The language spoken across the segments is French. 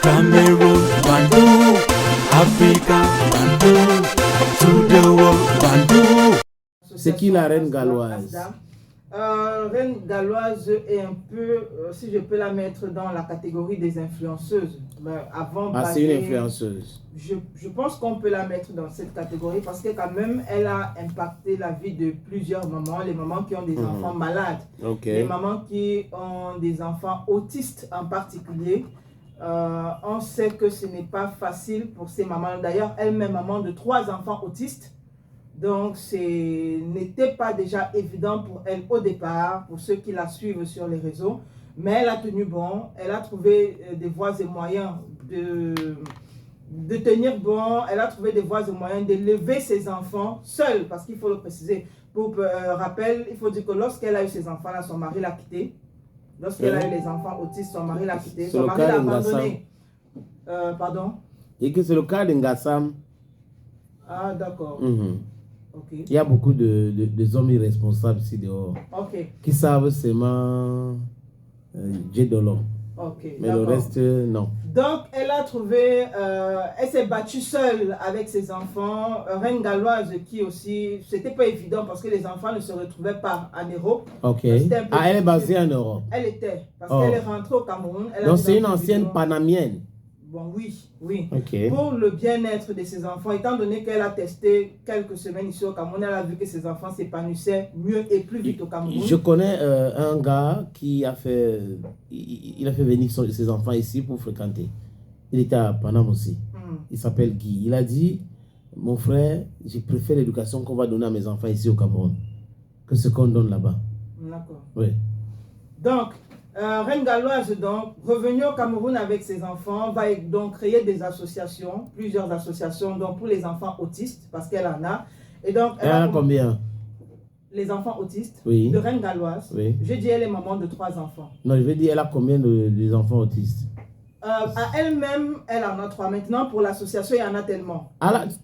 Cameroon, Bandung, Africa, Bandung, to the world, Bandung. C'est qui la reine galloise? Reine galloise est un peu, si je peux la mettre dans la catégorie des influenceuses. Avant, c'est une influenceuse. Je pense qu'on peut la mettre dans cette catégorie parce que quand même, elle a impacté la vie de plusieurs mamans. Les mamans qui ont des enfants malades, les mamans qui ont des enfants autistes en particulier. On sait que ce n'est pas facile pour ces mamans. D'ailleurs, elle-même maman de 3 enfants autistes. Donc, ce n'était pas déjà évident pour elle au départ, pour ceux qui la suivent sur les réseaux. Mais elle a tenu bon, elle a trouvé des voies et moyens de tenir bon, elle a trouvé des voies et moyens d'élever ses enfants seule, parce qu'il faut le préciser. Pour rappel, il faut dire que lorsqu'elle a eu ses enfants-là, son mari l'a quittée. Lorsqu'elle a eu les enfants autistes, son mari l'a quittée. Son mari l'a abandonnée. Pardon? Et que c'est le cas d'Ngassam. Ah, d'accord. Okay. Il y a beaucoup de hommes irresponsables ici dehors qui savent seulement Djedolo. Mais le reste, non. Donc, elle a trouvé, elle s'est battue seule avec ses enfants. Reine galloise qui aussi, c'était pas évident parce que les enfants ne se retrouvaient pas en Europe. Elle est basée en Europe. Elle était, parce qu'elle est rentrée au Cameroun. Donc, c'est une ancienne panamienne. Bon, oui. Pour le bien-être de ses enfants, étant donné qu'elle a testé quelques semaines ici au Cameroun, elle a vu que ses enfants s'épanouissaient mieux et plus vite au Cameroun. Je connais un gars qui a fait, il a fait venir ses enfants ici pour fréquenter. Il était à Paname aussi. Il s'appelle Guy. Il a dit, mon frère, je préfère l'éducation qu'on va donner à mes enfants ici au Cameroun que ce qu'on donne là-bas. D'accord. Oui. Donc, Reine galloise, donc, revenue au Cameroun avec ses enfants, va donc créer des associations, plusieurs associations donc, pour les enfants autistes, parce qu'elle en a. Et donc, elle en a combien? Les enfants autistes de Reine galloise. Je dis elle est maman de 3 enfants. Non, je veux dire, elle a combien des enfants autistes? À elle-même, elle en a 3. Maintenant, pour l'association, il y en a tellement.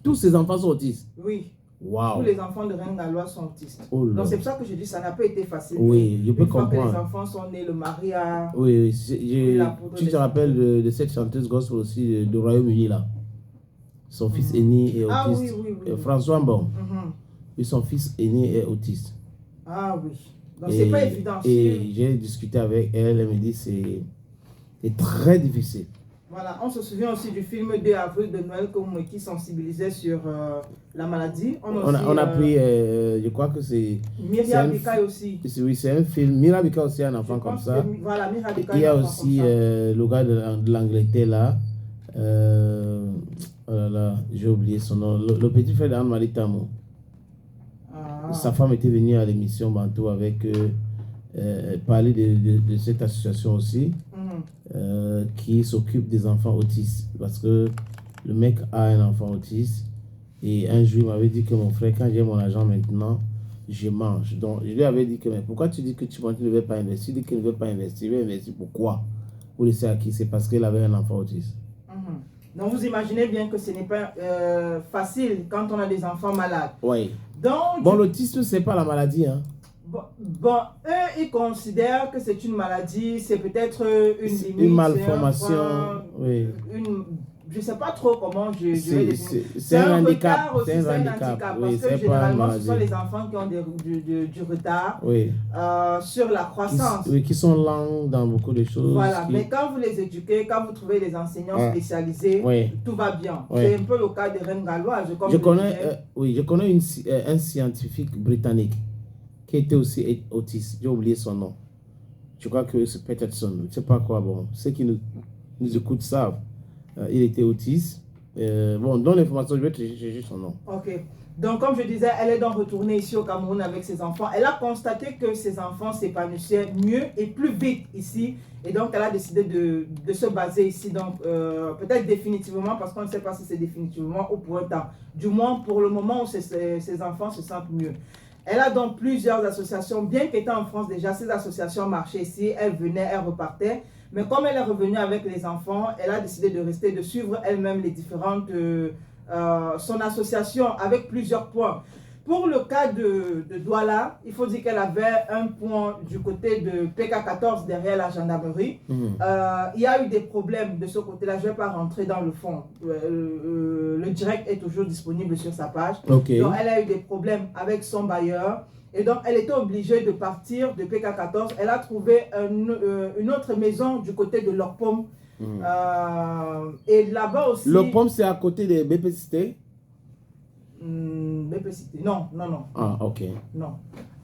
Tous ses enfants sont autistes? Oui. Wow. Tous les enfants de Reine galloise sont autistes. Donc c'est pour ça que je dis ça n'a pas été facile. Oui, je peux comprendre. Une fois que les enfants sont nés, le mari a... Oui, tu te rappelles de cette chanteuse gospel aussi du Royaume-Uni là. Son fils aîné est autiste. Oui. François Mbon. Et son fils aîné est autiste. Ah oui. Donc c'est pas évident. Et j'ai discuté avec elle, elle me dit c'est très difficile. Voilà, on se souvient aussi du film 2 avril de Noël qui sensibilisait sur la maladie. On a pris, je crois que c'est... Myriam Bikaï aussi. Oui, c'est un film. Myriam Bikaï aussi un enfant comme ça. Voilà, Myriam Bikaï. Il y a aussi le gars de l'Angleterre là. Oh là là, j'ai oublié son nom. Le petit frère d'Anne-Marie Tamo. Sa femme était venue à l'émission Bantou avec parler de cette association aussi. Qui s'occupe des enfants autistes parce que le mec a un enfant autiste et un jour il m'avait dit que mon frère, quand j'ai mon argent maintenant, je mange. Donc je lui avais dit que mais pourquoi tu dis que tu ne veux pas investir? Il dit qu'il ne veut pas investir. Il veut investir pourquoi? Pour laisser à qui? C'est parce qu'il avait un enfant autiste. Donc vous imaginez bien que ce n'est pas facile quand on a des enfants malades. Oui. Donc, bon, l'autisme c'est pas la maladie hein. Bon, eux, ils considèrent que c'est une maladie, c'est peut-être une limite, une malformation, je ne sais pas trop comment je vais définir. C'est un handicap. C'est un handicap. Parce que généralement, ce sont les enfants qui ont du retard sur la croissance. Qui sont lents dans beaucoup de choses. Voilà, mais quand vous les éduquez, quand vous trouvez des enseignants spécialisés, tout va bien. C'est un peu le cas des reines galloises. Je connais un scientifique britannique qui était aussi autiste, j'ai oublié son nom. Je crois que c'est Peterson, je ne sais pas quoi. Bon, ceux qui nous écoutent savent. Il était autiste. Bon, dans l'information, je vais te chercher son nom. Ok. Donc, comme je disais, elle est donc retournée ici au Cameroun avec ses enfants. Elle a constaté que ses enfants s'épanouissaient mieux et plus vite ici. Et donc, elle a décidé de se baser ici. Donc, peut-être définitivement, parce qu'on ne sait pas si c'est définitivement ou pour un temps. Du moins, pour le moment où ses enfants se sentent mieux. Elle a donc plusieurs associations, bien qu'étant en France déjà, ces associations marchaient ici, elle venait, elle repartait. Mais comme elle est revenue avec les enfants, elle a décidé de rester, de suivre elle-même les différentes, son association avec plusieurs points. Pour le cas de Douala, il faut dire qu'elle avait un point du côté de PK14 derrière la gendarmerie. Il y a eu des problèmes de ce côté-là. Je ne vais pas rentrer dans le fond. Le direct est toujours disponible sur sa page. Donc, elle a eu des problèmes avec son bailleur. Et donc, elle était obligée de partir de PK14. Elle a trouvé une autre maison du côté de Lorpom. Et là-bas aussi... Lorpom, c'est à côté de BPCT? BPCT. Non. Ah, ok. Non.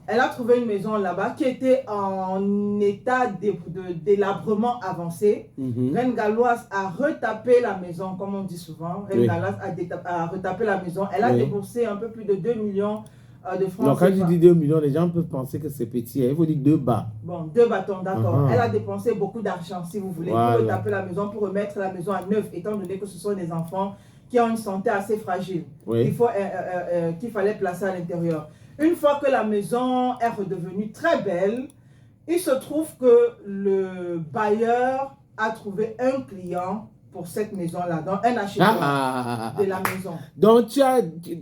Elle a trouvé une maison là-bas qui était en état de délabrement avancé. Reine Galloise a retapé la maison, comme on dit souvent. Reine Galloise a retapé la maison. Elle a déboursé un peu plus de 2 millions de francs. Donc, quand tu dis 2 millions, les gens peuvent penser que c'est petit. Il faut dire 2 bas. Bon, 2 bâtons, d'accord. Elle a dépensé beaucoup d'argent, si vous voulez, pour retaper la maison, pour remettre la maison à neuf, étant donné que ce sont des enfants qui ont une santé assez fragile, qu'il fallait placer à l'intérieur. Une fois que la maison est redevenue très belle, il se trouve que le bailleur a trouvé un client pour cette maison-là, donc un acheteur de la maison. Donc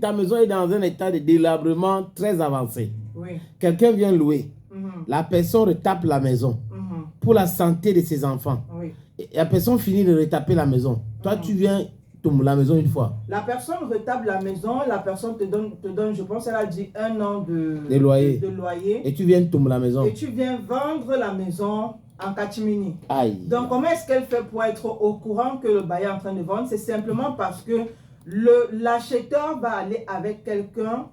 ta maison est dans un état de délabrement très avancé. Oui. Quelqu'un vient louer. La personne retape la maison pour la santé de ses enfants. Oui. Et la personne finit de retaper la maison. Toi, tu viens la maison une fois. La personne retape la maison, la personne te donne, je pense, elle a dit 1 an de loyer. Et tu viens tomber la maison. Et tu viens vendre la maison en catimini. Aïe. Donc, comment est-ce qu'elle fait pour être au courant que le bailleur est en train de vendre? C'est simplement parce que l'acheteur va aller avec quelqu'un.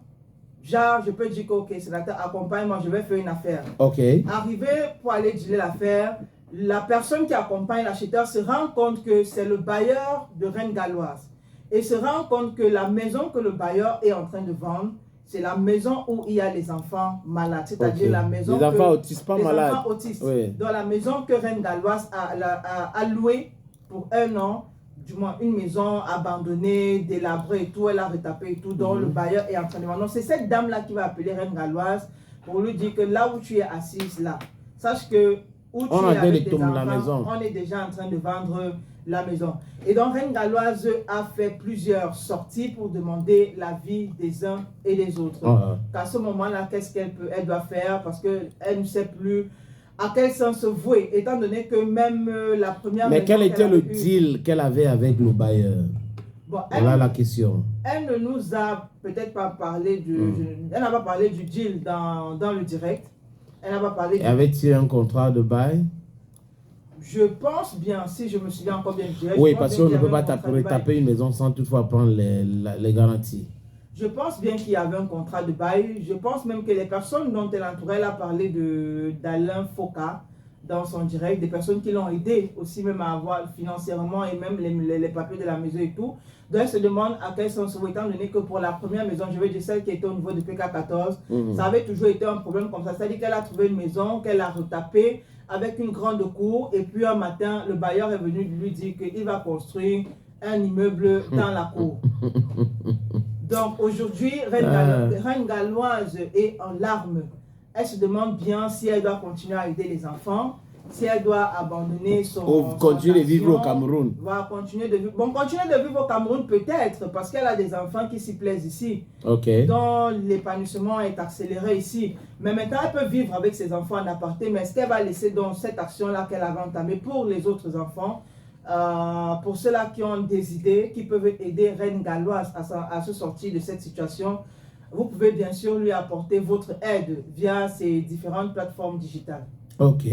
Genre, je peux dire que, ok, sénateur, accompagne-moi, je vais faire une affaire. Ok. Arrivé pour aller dealer l'affaire, la personne qui accompagne l'acheteur se rend compte que c'est le bailleur de Reine Galloise. Et se rend compte que la maison que le bailleur est en train de vendre, c'est la maison où il y a les enfants malades. C'est-à-dire la maison les enfants autistes, pas malades. Enfants autistes. Dans la maison que Reine Galloise a louée pour 1 an, du moins une maison abandonnée, délabrée et tout, elle a retapé et tout, dont le bailleur est en train de vendre. Donc c'est cette dame-là qui va appeler Reine Galloise pour lui dire que là où tu es assise là, sache que où tu es avec tes enfants, on est déjà en train de vendre la maison. Et donc Reine Galloise a fait plusieurs sorties pour demander l'avis des uns et des autres. Qu'à ce moment-là, qu'est-ce qu'elle doit faire, parce qu'elle ne sait plus à quel sens se vouer, étant donné que même la première... Mais quel était le deal qu'elle avait avec le bailleur? Bon, voilà la question. Elle ne nous a peut-être pas parlé elle n'a pas parlé du deal dans le direct. Elle n'a pas parlé... Avait-il un contrat de bail? Je pense bien, si je me souviens encore bien du direct. Oui, parce qu'on ne peut pas taper une maison sans toutefois prendre les garanties. Je pense bien qu'il y avait un contrat de bail. Je pense même que les personnes dont elle entourait, elle a parlé d'Alain Foka dans son direct, des personnes qui l'ont aidé aussi même à avoir financièrement et même les papiers de la maison et tout. Donc elle se demande à quel sens, étant donné que pour la première maison, je veux dire celle qui était au niveau de PK14, ça avait toujours été un problème comme ça. C'est-à-dire qu'elle a trouvé une maison, qu'elle a retapée avec une grande cour, et puis un matin, le bailleur est venu lui dire qu'il va construire un immeuble dans la cour. Donc aujourd'hui, Reine Galloise est en larmes. Elle se demande bien si elle doit continuer à aider les enfants, si elle doit abandonner continuer de vivre au Cameroun. Va continuer de vivre. Bon, continuer de vivre au Cameroun peut-être, parce qu'elle a des enfants qui s'y plaisent ici. Dont l'épanouissement est accéléré ici. Mais maintenant, elle peut vivre avec ses enfants en aparté, mais est-ce qu'elle va laisser donc cette action-là qu'elle avait entamée pour les autres enfants? Pour ceux-là qui ont des idées, qui peuvent aider Reine Galloise à se sortir de cette situation, vous pouvez bien sûr lui apporter votre aide via ces différentes plateformes digitales. Ok.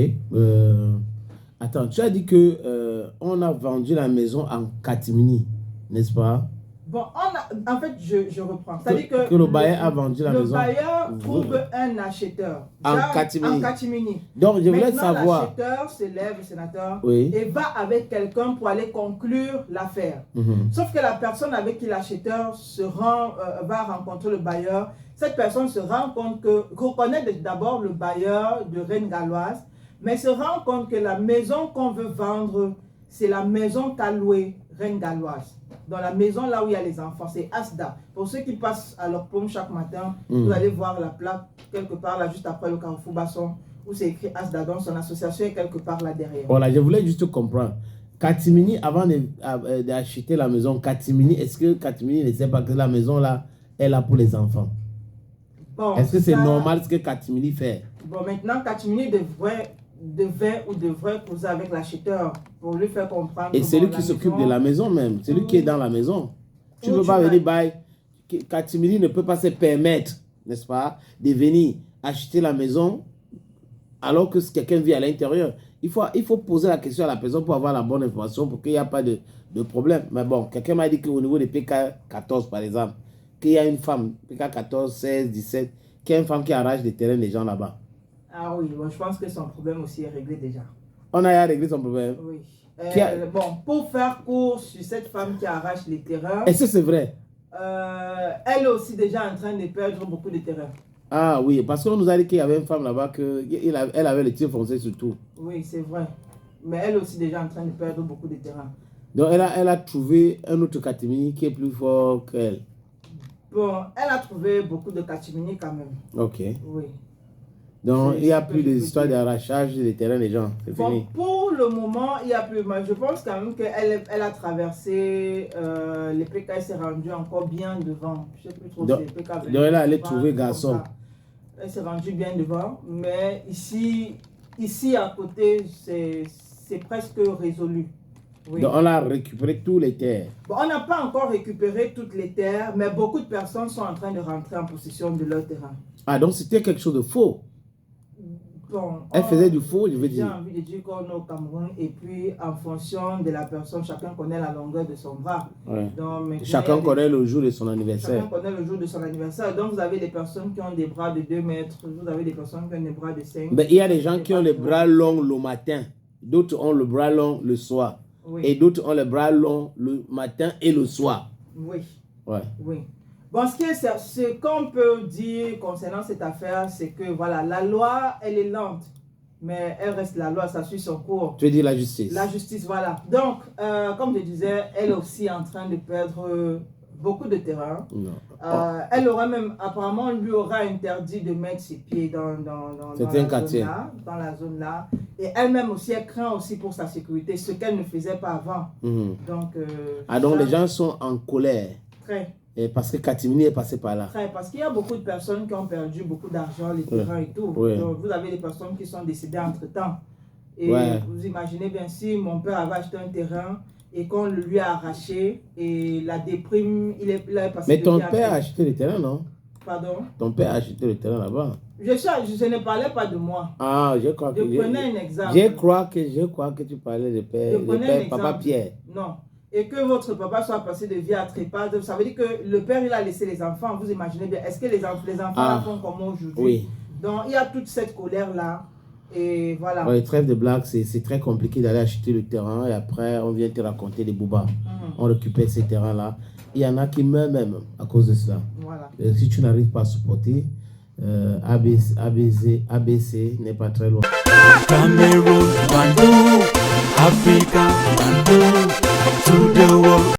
Attends, tu as dit que on a vendu la maison en catimini, n'est-ce pas? Bon, en fait, je reprends. C'est-à-dire que le bailleur a vendu la maison. Le bailleur trouve un acheteur. En catimini. Donc, je voulais savoir. L'acheteur se lève, le sénateur, et va avec quelqu'un pour aller conclure l'affaire. Sauf que la personne avec qui l'acheteur va rencontrer le bailleur, cette personne se rend compte reconnaît d'abord le bailleur de Reine Galloise, mais se rend compte que la maison qu'on veut vendre, c'est la maison qu'a louée Reine Galloise. Dans la maison là où il y a les enfants, c'est Asda. Pour ceux qui passent à leur paume chaque matin, vous allez voir la plaque quelque part là, juste après le Carrefour Basson, où c'est écrit Asda, donc son association est quelque part là derrière. Voilà, je voulais juste comprendre. Catimini, avant d'acheter la maison, Catimini, est-ce que Catimini ne sait pas que la maison là est là pour les enfants? Bon, est-ce que c'est normal ce que Katimini fait? Bon, maintenant, Katimini devrait causer avec l'acheteur pour lui faire comprendre. Et c'est lui qui s'occupe de la maison même. C'est lui qui est dans la maison. Tu ne peux pas venir Katimini ne peut pas se permettre, n'est-ce pas, de venir acheter la maison alors que quelqu'un vit à l'intérieur. Il faut poser la question à la personne pour avoir la bonne information, pour qu'il n'y ait pas de problème. Mais bon, quelqu'un m'a dit qu'au niveau des PK14, par exemple, qu'il y a une femme, PK14, 16, 17, qu'il y a une femme qui arrache des terrains des gens là-bas. Ah oui, bon, je pense que son problème aussi est réglé déjà. On a réglé son problème? Oui. Bon, pour faire court sur cette femme qui arrache les terrains... Est-ce que c'est vrai? Elle est aussi déjà en train de perdre beaucoup de terrains. Ah oui, parce qu'on nous a dit qu'il y avait une femme là-bas, elle avait le tir foncé sur tout. Oui, c'est vrai. Mais elle est aussi déjà en train de perdre beaucoup de terrains. Donc elle a trouvé un autre Katimini qui est plus fort qu'elle. Bon, elle a trouvé beaucoup de Katimini quand même. Ok. Oui. Donc il n'y a plus d'histoire d'arrachage des terrains des gens. C'est fini. Pour le moment, il n'y a plus. Mais je pense quand même qu'elle a traversé les PK, elle s'est rendue encore bien devant. Je ne sais plus trop si les PK. Donc elle allait trouver garçon. Elle s'est rendue bien devant. Mais ici à côté, c'est presque résolu. Oui. Donc on a récupéré tous les terres. Bon, on n'a pas encore récupéré toutes les terres, mais beaucoup de personnes sont en train de rentrer en possession de leur terrain. Ah, donc c'était quelque chose de faux. Bon, elle faisait du faux, je veux dire. J'ai envie de dire qu'on est au Cameroun et puis en fonction de la personne, chacun connaît la longueur de son bras. Ouais. Donc, chacun connaît le jour de son anniversaire. Chacun connaît le jour de son anniversaire. Donc vous avez des personnes qui ont des bras de 2 mètres, vous avez des personnes qui ont des bras de 5. Mais il y a des gens qui ont les bras longs le matin, d'autres ont le bras long le soir. Oui. Et d'autres ont les bras longs le matin et le soir. Oui. Ouais. Oui. Bon, ce qu'on peut dire concernant cette affaire, c'est que voilà, la loi, elle est lente, mais elle reste la loi, ça suit son cours. Tu veux dire la justice? La justice, voilà. Donc, comme je disais, elle est aussi en train de perdre beaucoup de terrain. Elle aura même, apparemment, on lui aura interdit de mettre ses pieds dans la zone là. Et elle-même aussi, elle craint aussi pour sa sécurité, ce qu'elle ne faisait pas avant. Donc, donc les gens sont en colère. Très. Et parce que Katimini est passé par là. Parce qu'il y a beaucoup de personnes qui ont perdu beaucoup d'argent, les terrains et tout. Oui. Donc, vous avez des personnes qui sont décédées entre-temps. Et vous imaginez bien si mon père avait acheté un terrain et qu'on lui a arraché et la déprime, il est passé. Mais ton père a acheté le terrain, non? Pardon? Ton père a acheté le terrain là-bas. Je ne parlais pas de moi. Ah, je crois que... Je prenais un exemple. Je crois que tu parlais de père, papa Pierre. Non. Et que votre papa soit passé de vie à trépas, ça veut dire que le père, il a laissé les enfants. Vous imaginez bien, est-ce que les enfants font comme aujourd'hui? Oui. Donc, il y a toute cette colère-là. Et voilà. Ouais, trêve de blague, c'est très compliqué d'aller acheter le terrain et après, on vient te raconter des boubas. On récupère ces terrains-là. Il y en a qui meurent même à cause de cela. Voilà. Si tu n'arrives pas à supporter, ABC n'est pas très loin. Cameroun, Bandou, Africa, Bandou.